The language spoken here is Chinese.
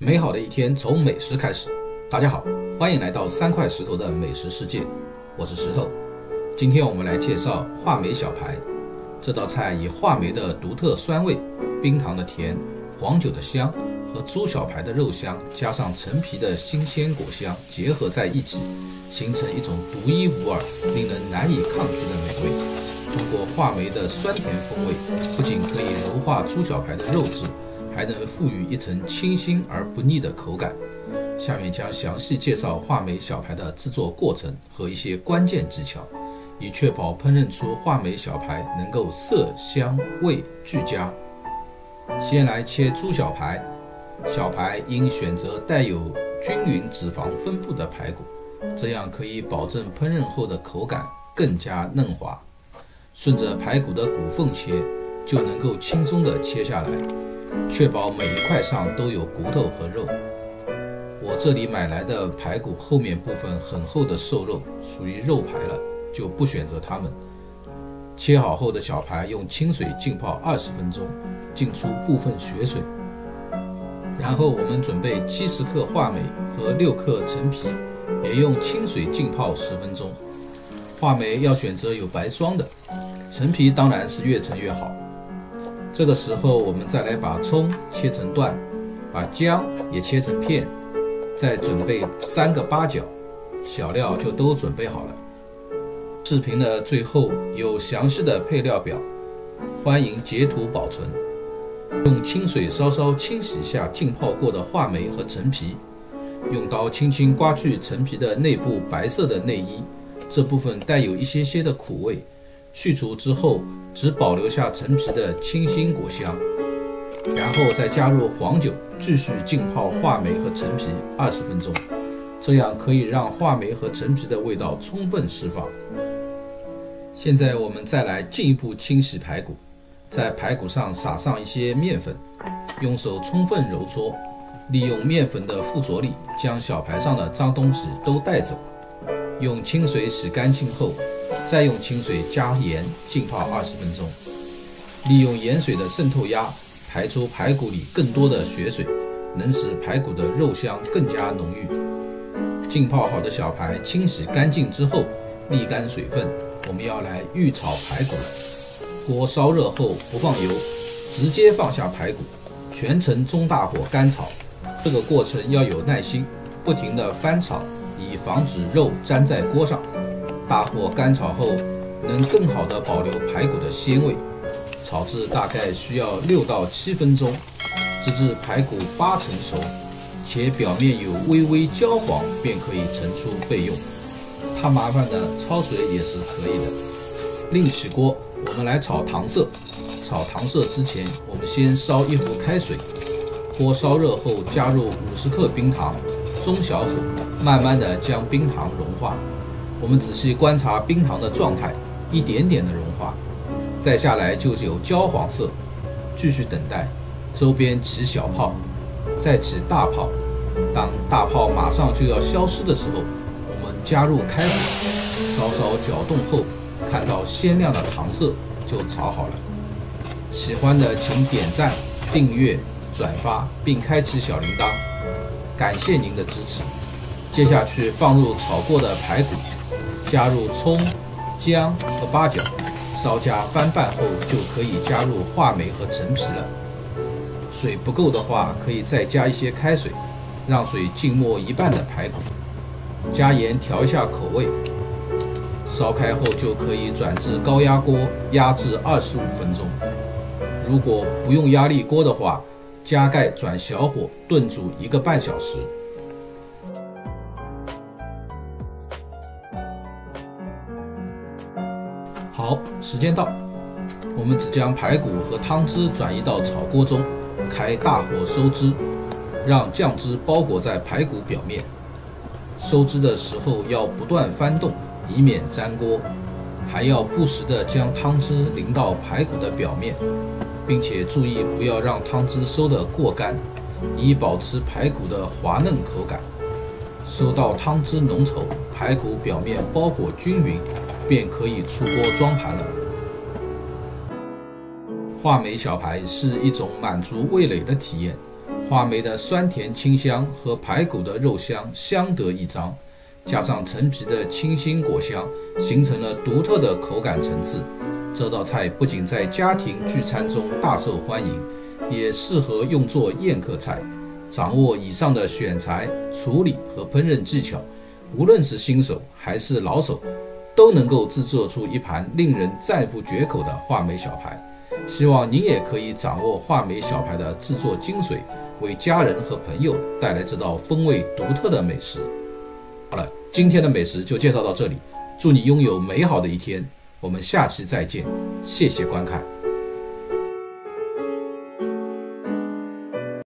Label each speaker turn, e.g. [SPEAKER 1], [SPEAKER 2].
[SPEAKER 1] 美好的一天从美食开始。大家好，欢迎来到3块石头的美食世界，我是石头。今天我们来介绍话梅小排。这道菜以话梅的独特酸味、冰糖的甜、黄酒的香和猪小排的肉香，加上陈皮的新鲜果香结合在一起，形成一种独一无二、令人难以抗拒的美味。通过话梅的酸甜风味，不仅可以柔化猪小排的肉质，还能赋予一层清新而不腻的口感。下面将详细介绍话梅小排的制作过程和一些关键技巧，以确保烹饪出话梅小排能够色香味俱佳。先来切猪小排，小排应选择带有均匀脂肪分布的排骨，这样可以保证烹饪后的口感更加嫩滑。顺着排骨的骨缝切，就能够轻松地切下来，确保每一块上都有骨头和肉。我这里买来的排骨后面部分很厚的瘦肉，属于肉排了，就不选择它们。切好后的小排用清水浸泡20分钟，浸出部分血水。然后我们准备70克话梅和6克陈皮，也用清水浸泡10分钟。话梅要选择有白霜的，陈皮当然是越陈越好。这个时候我们再来把葱切成段，把姜也切成片，再准备3个八角，小料就都准备好了。视频的最后有详细的配料表，欢迎截图保存。用清水稍稍清洗下浸泡过的话梅和陈皮，用刀轻轻刮去陈皮的内部白色的内衣，这部分带有一些的苦味，去除之后只保留下陈皮的清新果香。然后再加入黄酒，继续浸泡话梅和陈皮20分钟，这样可以让话梅和陈皮的味道充分释放。现在我们再来进一步清洗排骨，在排骨上撒上一些面粉，用手充分揉搓，利用面粉的附着力将小排上的脏东西都带走。用清水洗干净后，再用清水加盐浸泡20分钟，利用盐水的渗透压排出排骨里更多的血水，能使排骨的肉香更加浓郁。浸泡好的小排清洗干净之后，沥干水分，我们要来预炒排骨了。锅烧热后不放油，直接放下排骨，全程中大火干炒。这个过程要有耐心，不停地翻炒，以防止肉粘在锅上。大火干炒后，能更好地保留排骨的鲜味。炒制大概需要6到7分钟，直至排骨80%熟，且表面有微微焦黄，便可以盛出备用。怕麻烦的焯水也是可以的。另起锅，我们来炒糖色。炒糖色之前，我们先烧一壶开水，锅烧热后加入50克冰糖，中小火慢慢的将冰糖融化。我们仔细观察冰糖的状态，一点点的融化，再下来就有焦黄色，继续等待，周边起小泡，再起大泡。当大泡马上就要消失的时候，我们加入开水，稍稍搅动后，看到鲜亮的糖色就炒好了。喜欢的请点赞、订阅、转发并开启小铃铛，感谢您的支持。接下去放入炒过的排骨，加入葱、姜和八角，稍加翻拌后就可以加入话梅和陈皮了。水不够的话，可以再加一些开水，让水浸没一半的排骨。加盐调一下口味，烧开后就可以转至高压锅压制25分钟。如果不用压力锅的话，加盖转小火炖煮1个半小时。好，时间到，我们只将排骨和汤汁转移到炒锅中，开大火收汁，让酱汁包裹在排骨表面。收汁的时候要不断翻动，以免粘锅，还要不时地将汤汁淋到排骨的表面，并且注意不要让汤汁收得过干，以保持排骨的滑嫩口感。收到汤汁浓稠，排骨表面包裹均匀，便可以出锅装盘了。话梅小排是一种满足味蕾的体验，话梅的酸甜清香和排骨的肉香相得益彰，加上陈皮的清新果香，形成了独特的口感层次。这道菜不仅在家庭聚餐中大受欢迎，也适合用作宴客菜。掌握以上的选材、处理和烹饪技巧，无论是新手还是老手，都能够制作出一盘令人赞不绝口的话梅小排。希望您也可以掌握话梅小排的制作精髓，为家人和朋友带来这道风味独特的美食。好了，今天的美食就介绍到这里，祝你拥有美好的一天，我们下期再见，谢谢观看。